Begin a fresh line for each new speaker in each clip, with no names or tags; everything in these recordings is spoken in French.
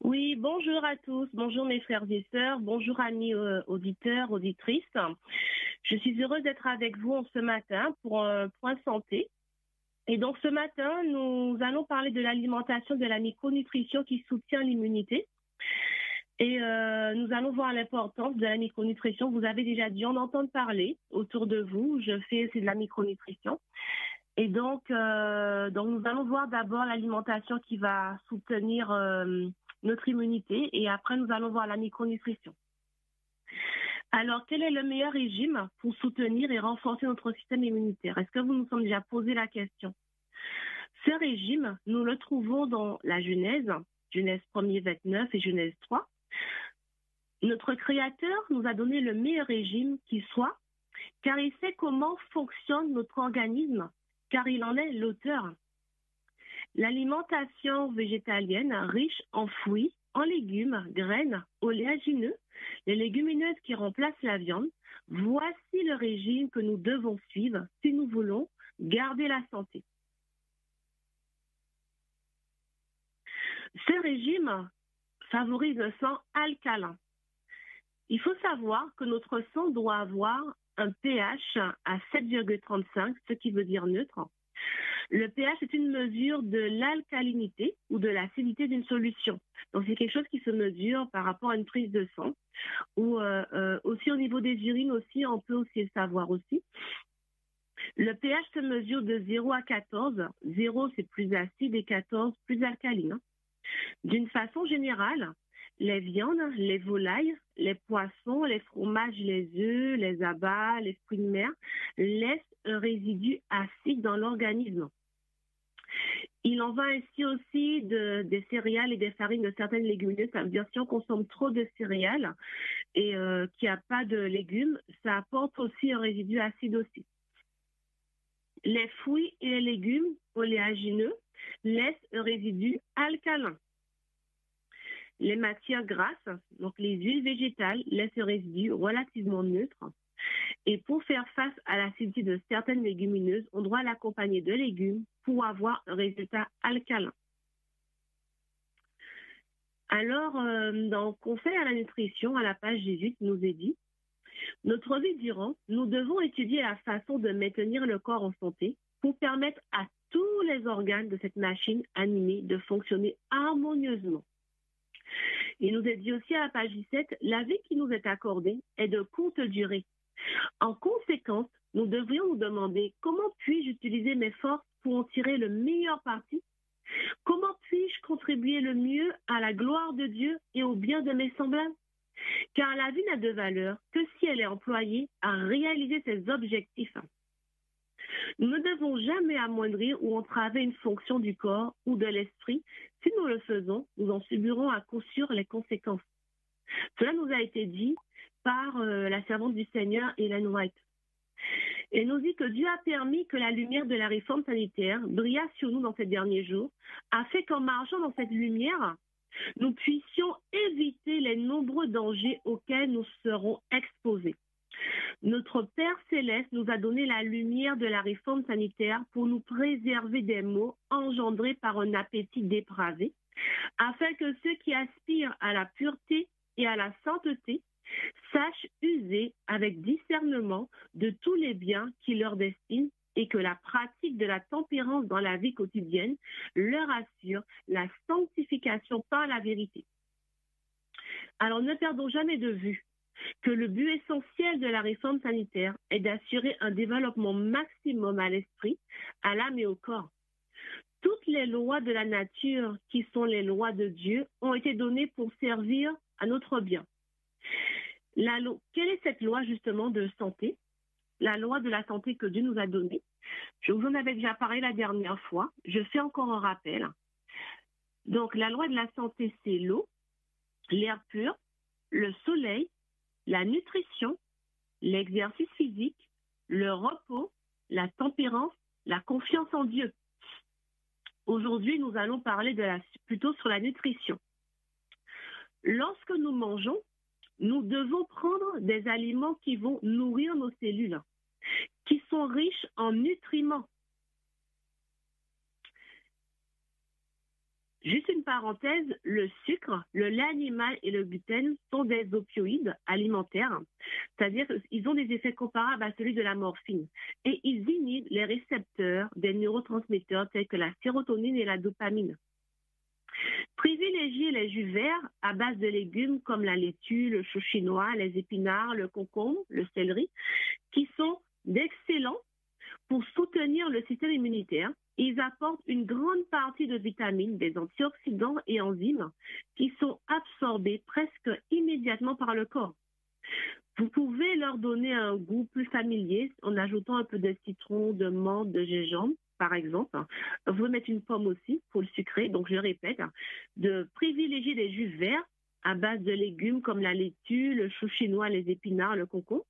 Oui, bonjour à tous, bonjour mes frères et sœurs, bonjour amis auditeurs, auditrices. Je suis heureuse d'être avec vous ce matin pour un point santé. Et donc ce matin, nous allons parler de l'alimentation, de la micronutrition qui soutient l'immunité. Et nous allons voir l'importance de la micronutrition. Vous avez déjà dû en entendre parler autour de vous. Je fais aussi de la micronutrition. Et donc nous allons voir d'abord l'alimentation qui va soutenir notre immunité et après nous allons voir la micronutrition. Alors, quel est le meilleur régime pour soutenir et renforcer notre système immunitaire? Est-ce que vous nous sommes déjà posé la question? Ce régime, nous le trouvons dans la Genèse 1er, 29 et Genèse 3. Notre Créateur nous a donné le meilleur régime qui soit, car il sait comment fonctionne notre organisme, car il en est l'auteur. L'alimentation végétalienne riche en fruits, en légumes, graines, oléagineux, les légumineuses qui remplacent la viande, voici le régime que nous devons suivre si nous voulons garder la santé. Ce régime favorise le sang alcalin. Il faut savoir que notre sang doit avoir un pH à 7,35, ce qui veut dire neutre. Le pH est une mesure de l'alcalinité ou de l'acidité d'une solution. Donc, c'est quelque chose qui se mesure par rapport à une prise de sang. Ou aussi au niveau des urines aussi, on peut aussi le savoir aussi. Le pH se mesure de 0 à 14. 0, c'est plus acide et 14, plus alcaline. D'une façon générale, les viandes, les volailles, les poissons, les fromages, les œufs, les abats, les fruits de mer laissent un résidu acide dans l'organisme. Il en va ainsi aussi des céréales et des farines de certaines légumineuses. Ça veut dire si on consomme trop de céréales et qu'il n'y a pas de légumes, ça apporte aussi un résidu acide aussi. Les fruits et les légumes oléagineux laissent un résidu alcalin. Les matières grasses, donc les huiles végétales, laissent un résidu relativement neutre. Et pour faire face à l'acidité de certaines légumineuses, on doit l'accompagner de légumes pour avoir un résultat alcalin. Alors, dans Conseil à la nutrition, à la page 18, nous est dit, notre vie durant, nous devons étudier la façon de maintenir le corps en santé pour permettre à tous les organes de cette machine animée de fonctionner harmonieusement. Il nous est dit aussi à la page 17, la vie qui nous est accordée est de courte durée. En conséquence, nous devrions nous demander comment puis-je utiliser mes forces pour en tirer le meilleur parti? Comment puis-je contribuer le mieux à la gloire de Dieu et au bien de mes semblables? Car la vie n'a de valeur que si elle est employée à réaliser ses objectifs. Nous ne devons jamais amoindrir ou entraver une fonction du corps ou de l'esprit. Si nous le faisons, nous en subirons à coup sûr les conséquences. Cela nous a été dit par la servante du Seigneur, Ellen White. Et nous dit que Dieu a permis que la lumière de la réforme sanitaire brilla sur nous dans ces derniers jours, afin qu'en marchant dans cette lumière, nous puissions éviter les nombreux dangers auxquels nous serons exposés. Notre Père Céleste nous a donné la lumière de la réforme sanitaire pour nous préserver des maux engendrés par un appétit dépravé, afin que ceux qui aspirent à la pureté et à la sainteté sachent user avec discernement de tous les biens qui leur destinent et que la pratique de la tempérance dans la vie quotidienne leur assure la sanctification par la vérité. Alors ne perdons jamais de vue que le but essentiel de la réforme sanitaire est d'assurer un développement maximum à l'esprit, à l'âme et au corps. Toutes les lois de la nature qui sont les lois de Dieu ont été données pour servir à notre bien. Quelle est cette loi justement de santé? La loi de la santé que Dieu nous a donnée. Je vous en avais déjà parlé la dernière fois. Je fais encore un rappel. Donc la loi de la santé, c'est l'eau, l'air pur, le soleil, la nutrition, l'exercice physique, le repos, la tempérance, la confiance en Dieu. Aujourd'hui, nous allons parler plutôt sur la nutrition. Lorsque nous mangeons, nous devons prendre des aliments qui vont nourrir nos cellules, qui sont riches en nutriments. Juste une parenthèse, le sucre, le lait animal et le gluten sont des opioïdes alimentaires, c'est-à-dire qu'ils ont des effets comparables à celui de la morphine et ils inhibent les récepteurs des neurotransmetteurs tels que la sérotonine et la dopamine. Privilégiez les jus verts à base de légumes comme la laitue, le chou chinois, les épinards, le concombre, le céleri, qui sont d'excellents pour soutenir le système immunitaire. Ils apportent une grande partie de vitamines, des antioxydants et enzymes qui sont absorbés presque immédiatement par le corps. Vous pouvez leur donner un goût plus familier en ajoutant un peu de citron, de menthe, de gingembre, par exemple. Vous pouvez mettre une pomme aussi pour le sucrer. Donc, je répète, de privilégier des jus verts à base de légumes comme la laitue, le chou chinois, les épinards, le concombre.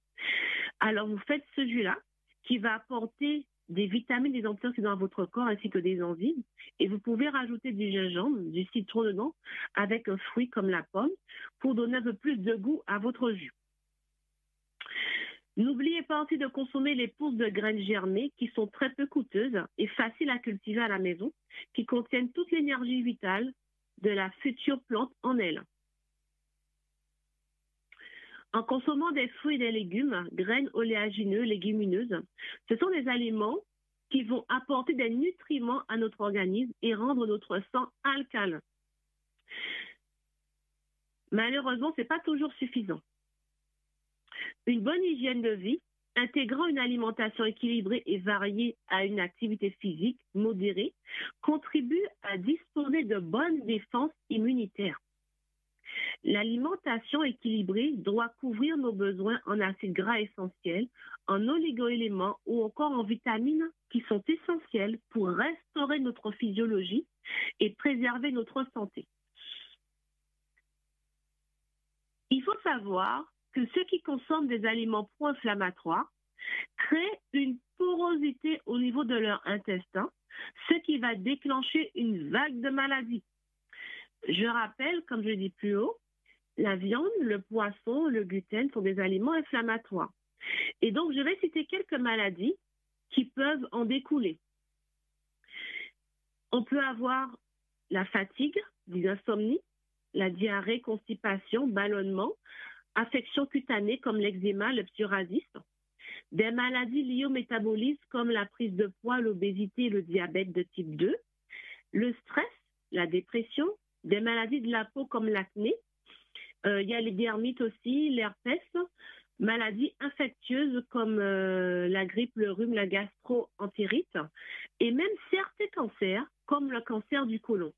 Alors, vous faites ce jus-là qui va apporter des vitamines, des antioxydants à votre corps ainsi que des enzymes. Et vous pouvez rajouter du gingembre, du citron dedans avec un fruit comme la pomme pour donner un peu plus de goût à votre jus. N'oubliez pas aussi de consommer les pousses de graines germées qui sont très peu coûteuses et faciles à cultiver à la maison, qui contiennent toute l'énergie vitale de la future plante en elle. En consommant des fruits et des légumes, graines oléagineux, légumineuses, ce sont des aliments qui vont apporter des nutriments à notre organisme et rendre notre sang alcalin. Malheureusement, ce n'est pas toujours suffisant. Une bonne hygiène de vie, intégrant une alimentation équilibrée et variée à une activité physique modérée, contribue à disposer de bonnes défenses immunitaires. L'alimentation équilibrée doit couvrir nos besoins en acides gras essentiels, en oligo-éléments ou encore en vitamines qui sont essentielles pour restaurer notre physiologie et préserver notre santé. Il faut savoir que ceux qui consomment des aliments pro-inflammatoires créent une porosité au niveau de leur intestin, ce qui va déclencher une vague de maladies. Je rappelle, comme je l'ai dit plus haut, la viande, le poisson, le gluten sont des aliments inflammatoires. Et donc, je vais citer quelques maladies qui peuvent en découler. On peut avoir la fatigue, l'insomnie, la diarrhée, constipation, ballonnement, affections cutanées comme l'eczéma, le psoriasis, des maladies liées au métabolisme comme la prise de poids, l'obésité et le diabète de type 2, le stress, la dépression, des maladies de la peau comme l'acné, il y a les dermites aussi, l'herpès, maladies infectieuses comme la grippe, le rhume, la gastro-entérite et même certains cancers comme le cancer du côlon.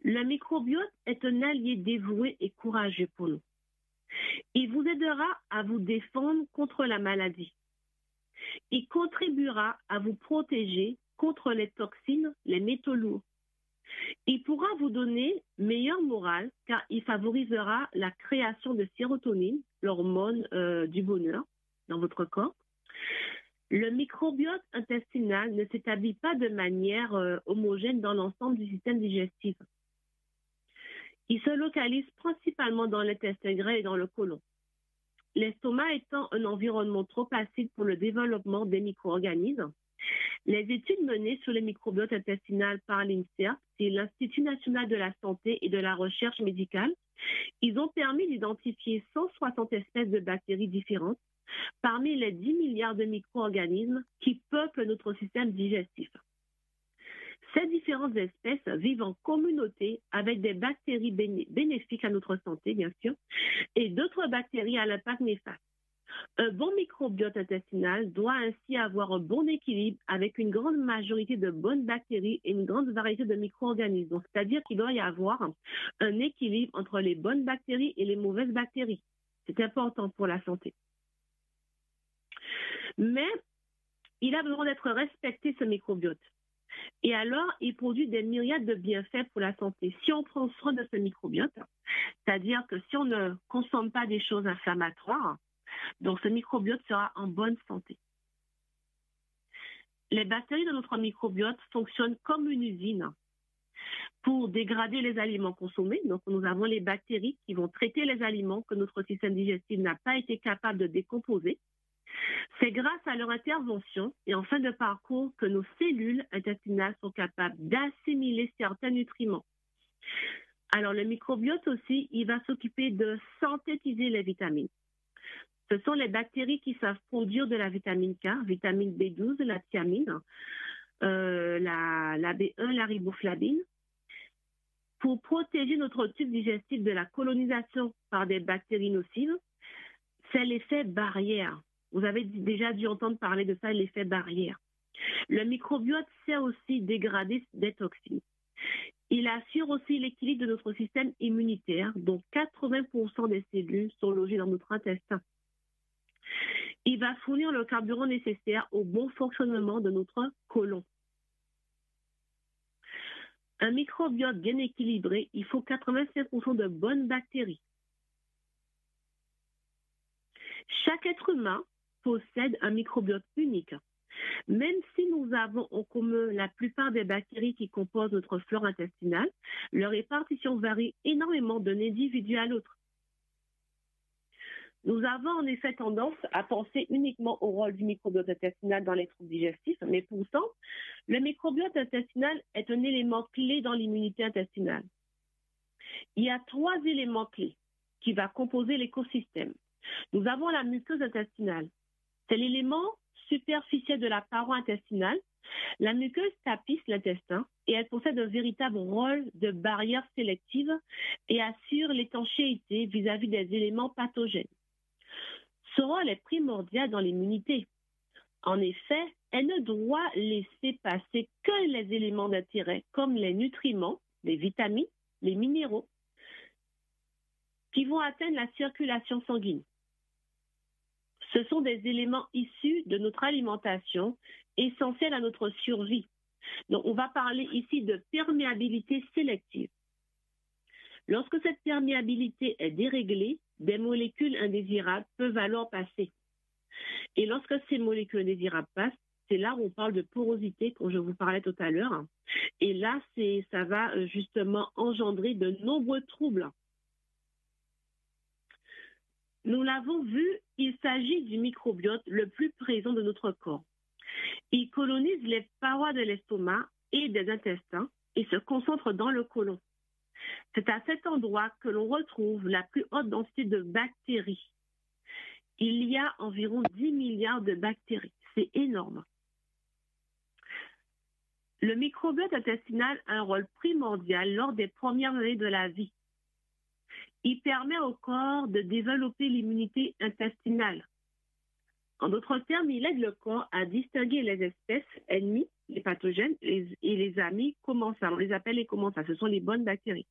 Le microbiote est un allié dévoué et courageux pour nous. Il vous aidera à vous défendre contre la maladie. Il contribuera à vous protéger contre les toxines, les métaux lourds. Il pourra vous donner meilleur moral car il favorisera la création de sérotonine, l'hormone du bonheur dans votre corps. Le microbiote intestinal ne s'établit pas de manière homogène dans l'ensemble du système digestif. Il se localise principalement dans l'intestin gras et dans le côlon. L'estomac étant un environnement trop acide pour le développement des micro-organismes, les études menées sur le microbiote intestinal par l'INSERM, c'est l'Institut national de la santé et de la recherche médicale, ils ont permis d'identifier 160 espèces de bactéries différentes parmi les 10 milliards de micro-organismes qui peuplent notre système digestif. Ces différentes espèces vivent en communauté avec des bactéries bénéfiques à notre santé, bien sûr, et d'autres bactéries à l'impact néfaste. Un bon microbiote intestinal doit ainsi avoir un bon équilibre avec une grande majorité de bonnes bactéries et une grande variété de micro-organismes. Donc, c'est-à-dire qu'il doit y avoir un équilibre entre les bonnes bactéries et les mauvaises bactéries. C'est important pour la santé. Mais il a besoin d'être respecté, ce microbiote. Et alors, il produit des myriades de bienfaits pour la santé. Si on prend soin de ce microbiote, c'est-à-dire que si on ne consomme pas des choses inflammatoires, donc ce microbiote sera en bonne santé. Les bactéries de notre microbiote fonctionnent comme une usine pour dégrader les aliments consommés. Donc, nous avons les bactéries qui vont traiter les aliments que notre système digestif n'a pas été capable de décomposer. C'est grâce à leur intervention et en fin de parcours que nos cellules intestinales sont capables d'assimiler certains nutriments. Alors, le microbiote aussi, il va s'occuper de synthétiser les vitamines. Ce sont les bactéries qui savent produire de la vitamine K, vitamine B12, la thiamine, la B1, la riboflavine, pour protéger notre tube digestif de la colonisation par des bactéries nocives. C'est l'effet barrière. Vous avez déjà dû entendre parler de ça, l'effet barrière. Le microbiote sert aussi dégrader des toxines. Il assure aussi l'équilibre de notre système immunitaire, dont 80% des cellules sont logées dans notre intestin. Il va fournir le carburant nécessaire au bon fonctionnement de notre côlon. Un microbiote bien équilibré, il faut 85% de bonnes bactéries. Chaque être humain possède un microbiote unique. Même si nous avons en commun la plupart des bactéries qui composent notre flore intestinale, leur répartition varie énormément d'un individu à l'autre. Nous avons en effet tendance à penser uniquement au rôle du microbiote intestinal dans les troubles digestifs, mais pourtant, le microbiote intestinal est un élément clé dans l'immunité intestinale. Il y a 3 éléments clés qui vont composer l'écosystème. Nous avons la muqueuse intestinale. C'est l'élément superficiel de la paroi intestinale. La muqueuse tapisse l'intestin et elle possède un véritable rôle de barrière sélective et assure l'étanchéité vis-à-vis des éléments pathogènes. Ce rôle est primordial dans l'immunité. En effet, elle ne doit laisser passer que les éléments d'intérêt comme les nutriments, les vitamines, les minéraux qui vont atteindre la circulation sanguine. Ce sont des éléments issus de notre alimentation, essentiels à notre survie. Donc, on va parler ici de perméabilité sélective. Lorsque cette perméabilité est déréglée, des molécules indésirables peuvent alors passer. Et lorsque ces molécules indésirables passent, c'est là où on parle de porosité, comme je vous parlais tout à l'heure. Et là, ça va justement engendrer de nombreux troubles. Nous l'avons vu, il s'agit du microbiote le plus présent de notre corps. Il colonise les parois de l'estomac et des intestins et se concentre dans le côlon. C'est à cet endroit que l'on retrouve la plus haute densité de bactéries. Il y a environ 10 milliards de bactéries. C'est énorme. Le microbiote intestinal a un rôle primordial lors des premières années de la vie. Il permet au corps de développer l'immunité intestinale. En d'autres termes, il aide le corps à distinguer les espèces ennemies, les pathogènes, et les amis commensals. On les appelle les commensals, ce sont les bonnes bactéries.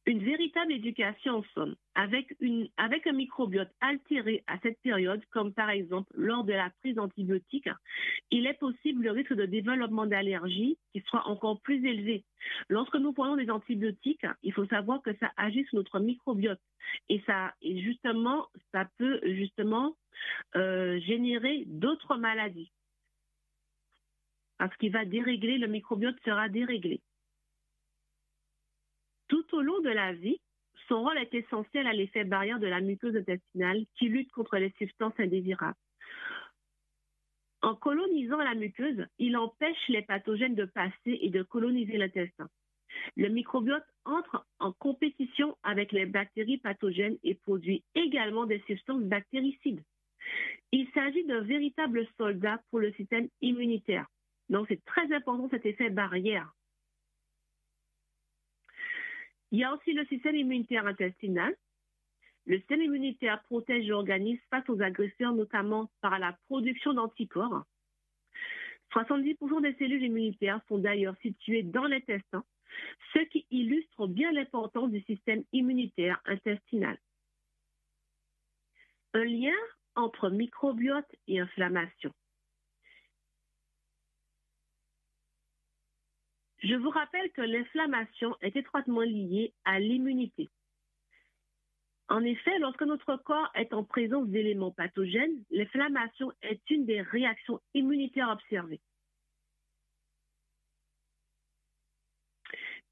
Une véritable éducation en somme, avec un microbiote altéré à cette période, comme par exemple lors de la prise d'antibiotiques, il est possible le risque de développement d'allergies qui soit encore plus élevé. Lorsque nous prenons des antibiotiques, il faut savoir que ça agit sur notre microbiote et ça peut générer d'autres maladies parce qu'il va dérégler, le microbiote sera déréglé. Tout au long de la vie, son rôle est essentiel à l'effet barrière de la muqueuse intestinale qui lutte contre les substances indésirables. En colonisant la muqueuse, il empêche les pathogènes de passer et de coloniser l'intestin. Le microbiote entre en compétition avec les bactéries pathogènes et produit également des substances bactéricides. Il s'agit d'un véritable soldat pour le système immunitaire. Donc, c'est très important cet effet barrière. Il y a aussi le système immunitaire intestinal. Le système immunitaire protège l'organisme face aux agresseurs, notamment par la production d'anticorps. 70% des cellules immunitaires sont d'ailleurs situées dans l'intestin, ce qui illustre bien l'importance du système immunitaire intestinal. Un lien entre microbiote et inflammation. Je vous rappelle que l'inflammation est étroitement liée à l'immunité. En effet, lorsque notre corps est en présence d'éléments pathogènes, l'inflammation est une des réactions immunitaires observées.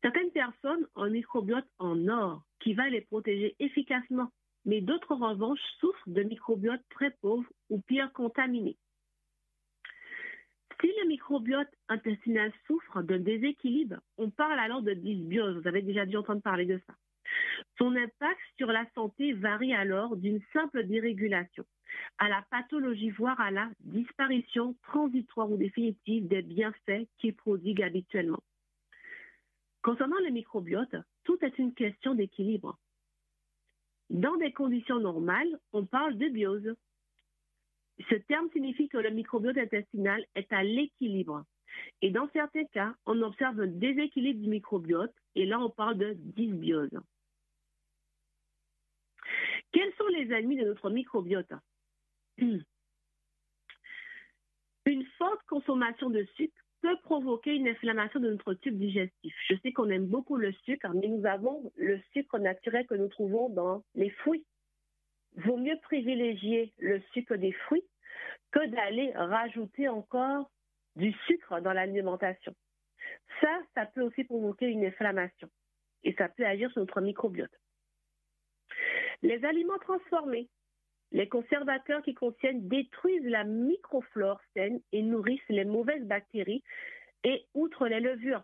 Certaines personnes ont un microbiote en or qui va les protéger efficacement mais d'autres en revanche souffrent de microbiote très pauvre ou pire contaminé. Si le microbiote intestinal souffre d'un déséquilibre, on parle alors de dysbiose. Vous avez déjà dû entendre parler de ça. Son impact sur la santé varie alors d'une simple dérégulation à la pathologie, voire à la disparition transitoire ou définitive des bienfaits qu'il prodigue habituellement. Concernant le microbiote, tout est une question d'équilibre. Dans des conditions normales, on parle de biose. Ce terme signifie que le microbiote intestinal est à l'équilibre. Et dans certains cas, on observe un déséquilibre du microbiote et là, on parle de dysbiose. Quels sont les ennemis de notre microbiote? Une forte consommation de sucre peut provoquer une inflammation de notre tube digestif. Je sais qu'on aime beaucoup le sucre, mais nous avons le sucre naturel que nous trouvons dans les fruits. Vaut mieux privilégier le sucre des fruits que d'aller rajouter encore du sucre dans l'alimentation. Ça peut aussi provoquer une inflammation et ça peut agir sur notre microbiote. Les aliments transformés, les conservateurs qui contiennent détruisent la microflore saine et nourrissent les mauvaises bactéries et outre les levures.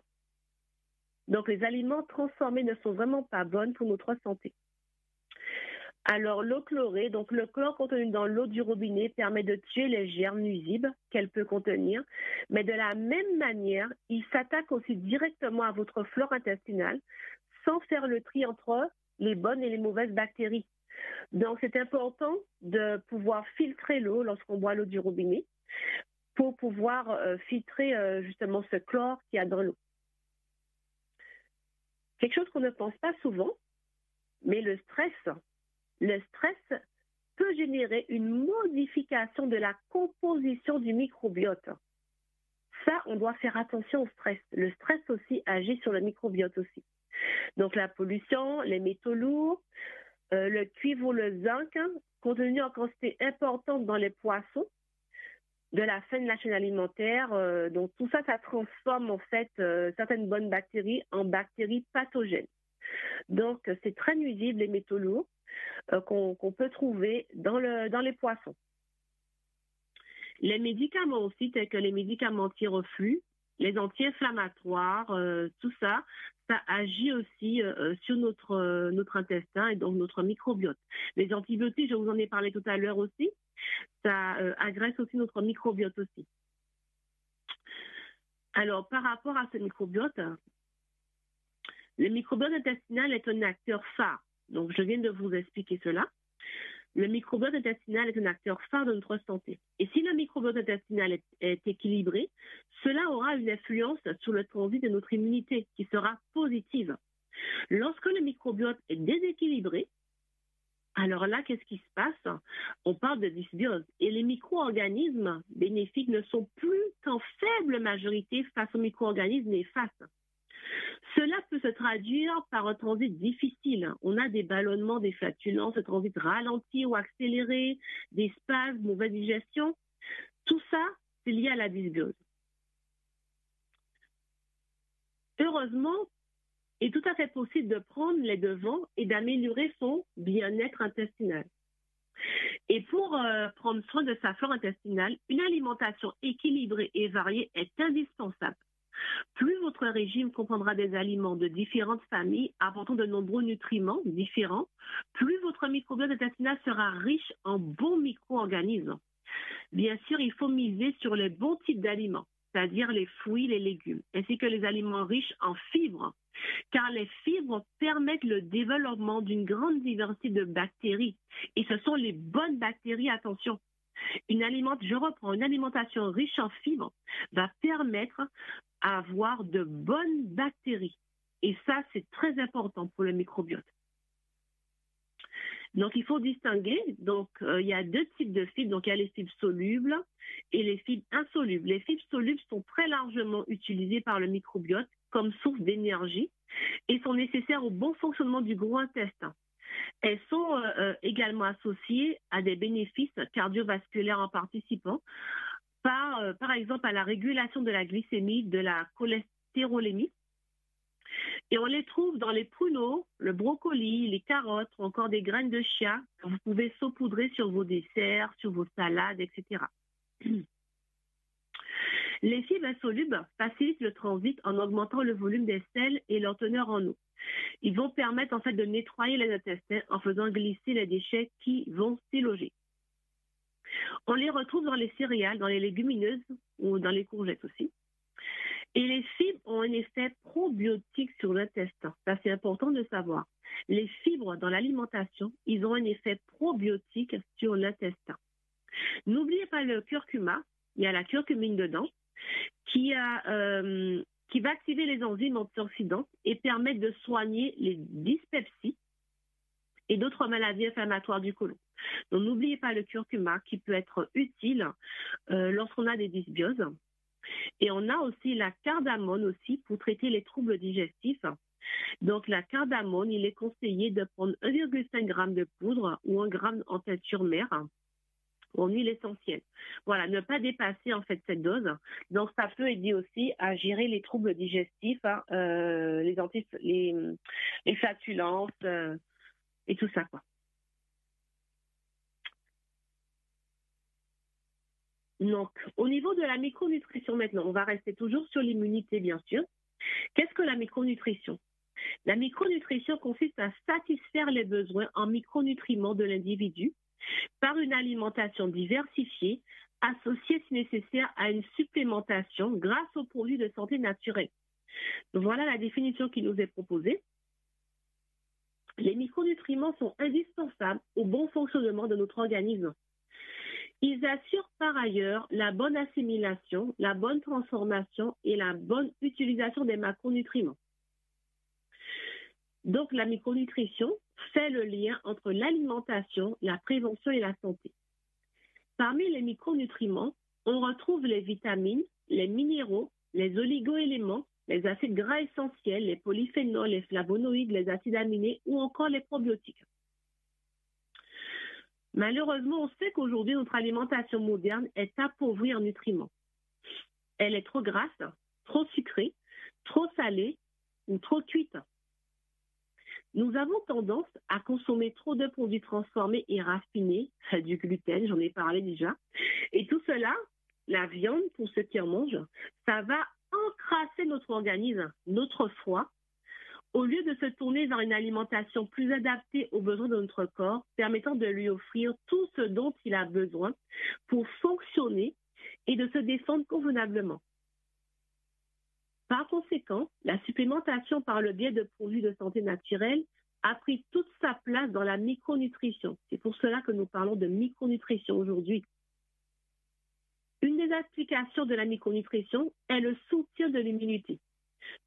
Donc les aliments transformés ne sont vraiment pas bons pour notre santé. Alors, l'eau chlorée, donc le chlore contenu dans l'eau du robinet permet de tuer les germes nuisibles qu'elle peut contenir, mais de la même manière, il s'attaque aussi directement à votre flore intestinale sans faire le tri entre les bonnes et les mauvaises bactéries. Donc, c'est important de pouvoir filtrer l'eau lorsqu'on boit l'eau du robinet pour pouvoir filtrer justement ce chlore qu'il y a dans l'eau. Quelque chose qu'on ne pense pas souvent, mais le stress peut générer une modification de la composition du microbiote. Ça, on doit faire attention au stress. Le stress aussi agit sur le microbiote aussi. Donc la pollution, les métaux lourds, le cuivre ou le zinc, contenus en quantité importante dans les poissons, de la fin de la chaîne alimentaire. Donc tout ça, ça transforme en fait certaines bonnes bactéries en bactéries pathogènes. Donc c'est très nuisible les métaux lourds qu'on peut trouver dans les poissons. Les médicaments aussi, tels que les médicaments anti-reflux, les anti-inflammatoires, tout ça, ça agit aussi sur notre intestin et donc notre microbiote. Les antibiotiques, je vous en ai parlé tout à l'heure aussi, ça agresse aussi notre microbiote aussi. Alors, par rapport à ce microbiote, le microbiote intestinal est un acteur phare. Donc, je viens de vous expliquer cela. Le microbiote intestinal est un acteur phare de notre santé. Et si le microbiote intestinal est équilibré, cela aura une influence sur le transit de notre immunité qui sera positive. Lorsque le microbiote est déséquilibré, alors là, qu'est-ce qui se passe? On parle de dysbiose. Et les micro-organismes bénéfiques ne sont plus qu'en faible majorité face aux micro-organismes néfastes. Cela peut se traduire par un transit difficile. On a des ballonnements, des flatulences, un transit ralenti ou accéléré, des spasmes, mauvaise digestion. Tout ça, c'est lié à la dysbiose. Heureusement, il est tout à fait possible de prendre les devants et d'améliorer son bien-être intestinal. Et pour prendre soin de sa flore intestinale, une alimentation équilibrée et variée est indispensable. Plus votre régime comprendra des aliments de différentes familles apportant de nombreux nutriments différents, plus votre microbiote intestinal sera riche en bons micro-organismes. Bien sûr, il faut miser sur les bons types d'aliments, c'est-à-dire les fruits, les légumes, ainsi que les aliments riches en fibres, car les fibres permettent le développement d'une grande diversité de bactéries. Et ce sont les bonnes bactéries, attention. Une alimentation riche en fibres va permettre d'avoir de bonnes bactéries. Et ça, c'est très important pour le microbiote. Donc, il faut distinguer. Donc, il y a deux types de fibres. Donc, il y a les fibres solubles et les fibres insolubles. Les fibres solubles sont très largement utilisées par le microbiote comme source d'énergie et sont nécessaires au bon fonctionnement du gros intestin. Elles sont également associées à des bénéfices cardiovasculaires en participant, par exemple à la régulation de la glycémie, de la cholestérolémie Et on les trouve dans les pruneaux, le brocoli, les carottes, ou encore des graines de chia que vous pouvez saupoudrer sur vos desserts, sur vos salades, etc. Les fibres insolubles facilitent le transit en augmentant le volume des sels et leur teneur en eau. Ils vont permettre en fait de nettoyer les intestins en faisant glisser les déchets qui vont s'y loger. On les retrouve dans les céréales, dans les légumineuses ou dans les courgettes aussi. Et les fibres ont un effet probiotique sur l'intestin. Ça, c'est important de savoir. Les fibres dans l'alimentation, ils ont un effet probiotique sur l'intestin. N'oubliez pas le curcuma. Il y a la curcumine dedans qui va activer les enzymes antioxydantes et permettre de soigner les dyspepsies et d'autres maladies inflammatoires du côlon. Donc, n'oubliez pas le curcuma qui peut être utile lorsqu'on a des dysbioses. Et on a aussi la cardamone aussi pour traiter les troubles digestifs. Donc, la cardamone, il est conseillé de prendre 1,5 g de poudre ou 1 g en teinture mère ou en huile essentielle. Voilà, ne pas dépasser en fait cette dose. Donc, ça peut aider aussi à gérer les troubles digestifs, les flatulences et tout ça, quoi. Donc, au niveau de la micronutrition maintenant, on va rester toujours sur l'immunité, bien sûr. Qu'est-ce que la micronutrition? La micronutrition consiste à satisfaire les besoins en micronutriments de l'individu par une alimentation diversifiée, associée si nécessaire à une supplémentation grâce aux produits de santé naturels. Donc, voilà la définition qui nous est proposée. Les micronutriments sont indispensables au bon fonctionnement de notre organisme. Ils assurent par ailleurs la bonne assimilation, la bonne transformation et la bonne utilisation des macronutriments. Donc, la micronutrition fait le lien entre l'alimentation, la prévention et la santé. Parmi les micronutriments, on retrouve les vitamines, les minéraux, les oligo-éléments, les acides gras essentiels, les polyphénols, les flavonoïdes, les acides aminés ou encore les probiotiques. Malheureusement, on sait qu'aujourd'hui, notre alimentation moderne est appauvrie en nutriments. Elle est trop grasse, trop sucrée, trop salée ou trop cuite. Nous avons tendance à consommer trop de produits transformés et raffinés, du gluten, j'en ai parlé déjà. Et tout cela, la viande, pour ceux qui en mangent, ça va encrasser notre organisme, notre foie, au lieu de se tourner vers une alimentation plus adaptée aux besoins de notre corps, permettant de lui offrir tout ce dont il a besoin pour fonctionner et de se défendre convenablement. Par conséquent, la supplémentation par le biais de produits de santé naturelle a pris toute sa place dans la micronutrition. C'est pour cela que nous parlons de micronutrition aujourd'hui. Une des applications de la micronutrition est le soutien de l'immunité.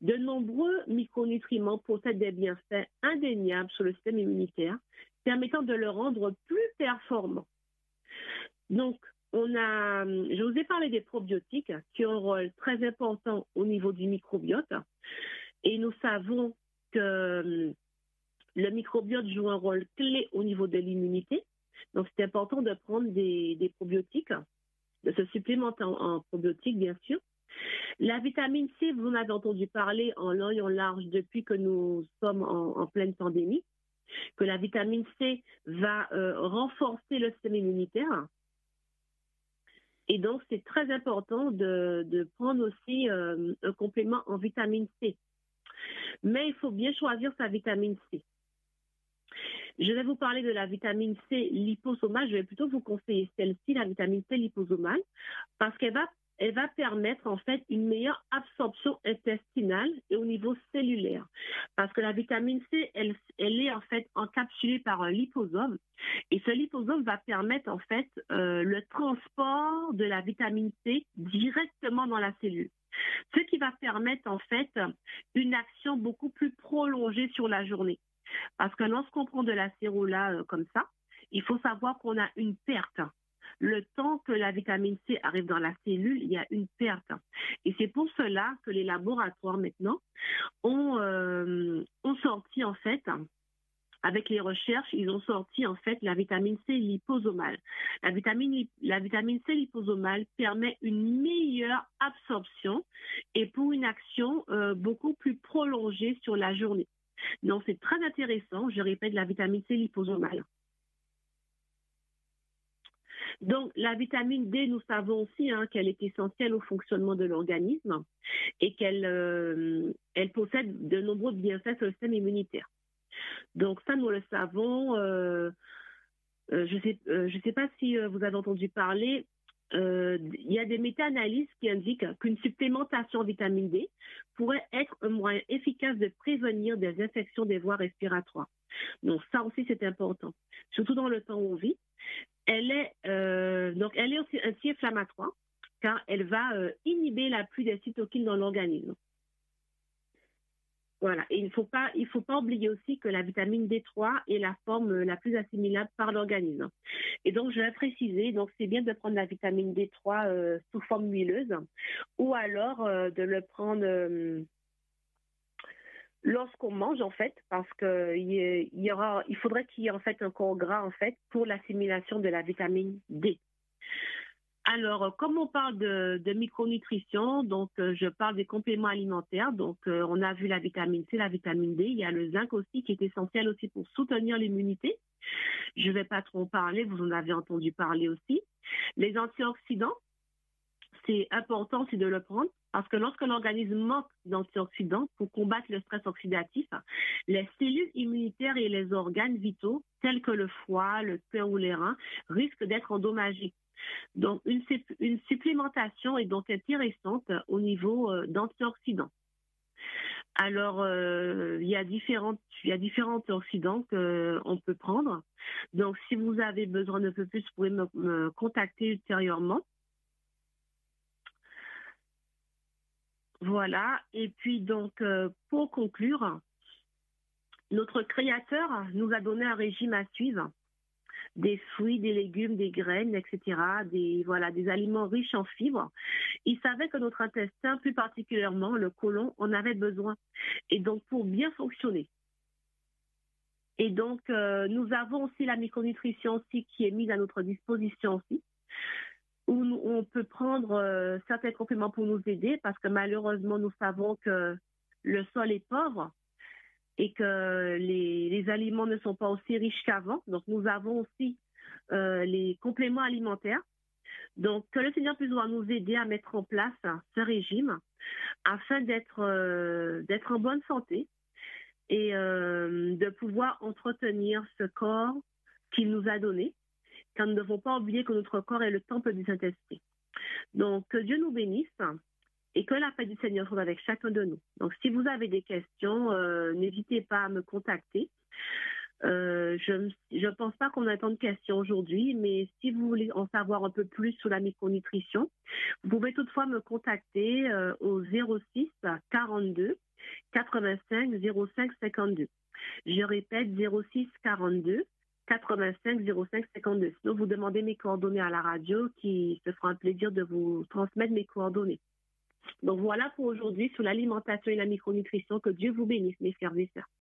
De nombreux micronutriments possèdent des bienfaits indéniables sur le système immunitaire, permettant de le rendre plus performant. Donc, je vous ai parlé des probiotiques qui ont un rôle très important au niveau du microbiote. Et nous savons que le microbiote joue un rôle clé au niveau de l'immunité. Donc, c'est important de prendre des probiotiques, de se supplémenter en probiotiques, bien sûr. La vitamine C, vous en avez entendu parler en long et en large depuis que nous sommes en pleine pandémie, que la vitamine C va renforcer le système immunitaire. Et donc, c'est très important de prendre aussi un complément en vitamine C. Mais il faut bien choisir sa vitamine C. Je vais vous parler de la vitamine C liposomale. Je vais plutôt vous conseiller celle-ci, la vitamine C liposomale, parce qu'elle va permettre en fait une meilleure absorption intestinale et au niveau cellulaire. Parce que la vitamine C, elle est en fait encapsulée par un liposome et ce liposome va permettre en fait le transport de la vitamine C directement dans la cellule. Ce qui va permettre en fait une action beaucoup plus prolongée sur la journée. Parce que lorsqu'on prend de l'acérola comme ça, il faut savoir qu'on a une perte. Le temps que la vitamine C arrive dans la cellule, il y a une perte. Et c'est pour cela que les laboratoires maintenant ont sorti en fait avec les recherches, ils ont sorti en fait la vitamine C liposomale. La vitamine C liposomale permet une meilleure absorption et pour une action beaucoup plus prolongée sur la journée. Donc, c'est très intéressant, je répète, la vitamine C liposomale. Donc, la vitamine D, nous savons aussi qu'elle est essentielle au fonctionnement de l'organisme et qu'elle elle possède de nombreux bienfaits sur le système immunitaire. Donc, ça, nous le savons. Je sais pas si vous avez entendu parler. Il y a des méta-analyses qui indiquent qu'une supplémentation en vitamine D pourrait être un moyen efficace de prévenir des infections des voies respiratoires. Donc, ça aussi, c'est important, surtout dans le temps où on vit. Elle est aussi anti-inflammatoire car elle va inhiber l'afflux des cytokines dans l'organisme. Voilà. Et il faut pas oublier aussi que la vitamine D3 est la forme la plus assimilable par l'organisme. Et donc, je vais préciser, donc c'est bien de prendre la vitamine D3 sous forme huileuse ou alors de le prendre lorsqu'on mange en fait, parce que il faudrait qu'il y ait en fait un corps gras en fait pour l'assimilation de la vitamine D. Alors, comme on parle de micronutrition, donc je parle des compléments alimentaires. Donc, on a vu la vitamine C, la vitamine D. Il y a le zinc aussi qui est essentiel aussi pour soutenir l'immunité. Je ne vais pas trop en parler, vous en avez entendu parler aussi. Les antioxydants, c'est important aussi de le prendre parce que lorsque l'organisme manque d'antioxydants pour combattre le stress oxydatif, les cellules immunitaires et les organes vitaux, tels que le foie, le cœur ou les reins, risquent d'être endommagés. Donc, une supplémentation est donc intéressante au niveau d'antioxydants. Alors, il y a différents antioxydants qu'on peut prendre. Donc, si vous avez besoin d'un peu plus, vous pouvez me contacter ultérieurement. Voilà. Et puis, donc, pour conclure, notre Créateur nous a donné un régime à suivre. Des fruits, des légumes, des graines, etc., des aliments riches en fibres. Il savait que notre intestin, plus particulièrement le côlon, en avait besoin. Et donc, pour bien fonctionner. Et donc, nous avons aussi la micronutrition aussi qui est mise à notre disposition aussi, où on peut prendre certains compléments pour nous aider, parce que malheureusement, nous savons que le sol est pauvre et que les aliments ne sont pas aussi riches qu'avant. Donc, nous avons aussi les compléments alimentaires. Donc, que le Seigneur puisse nous aider à mettre en place ce régime afin d'être en bonne santé et de pouvoir entretenir ce corps qu'il nous a donné, car nous ne devons pas oublier que notre corps est le temple du Saint-Esprit. Donc, que Dieu nous bénisse et que la paix du Seigneur soit avec chacun de nous. Donc, si vous avez des questions, n'hésitez pas à me contacter. Je ne pense pas qu'on ait tant de questions aujourd'hui, mais si vous voulez en savoir un peu plus sur la micronutrition, vous pouvez toutefois me contacter au 06 42 85 05 52. Je répète, 06 42 85 05 52. Sinon, vous demandez mes coordonnées à la radio qui se fera un plaisir de vous transmettre mes coordonnées. Donc voilà pour aujourd'hui sur l'alimentation et la micronutrition. Que Dieu vous bénisse, mes frères et sœurs.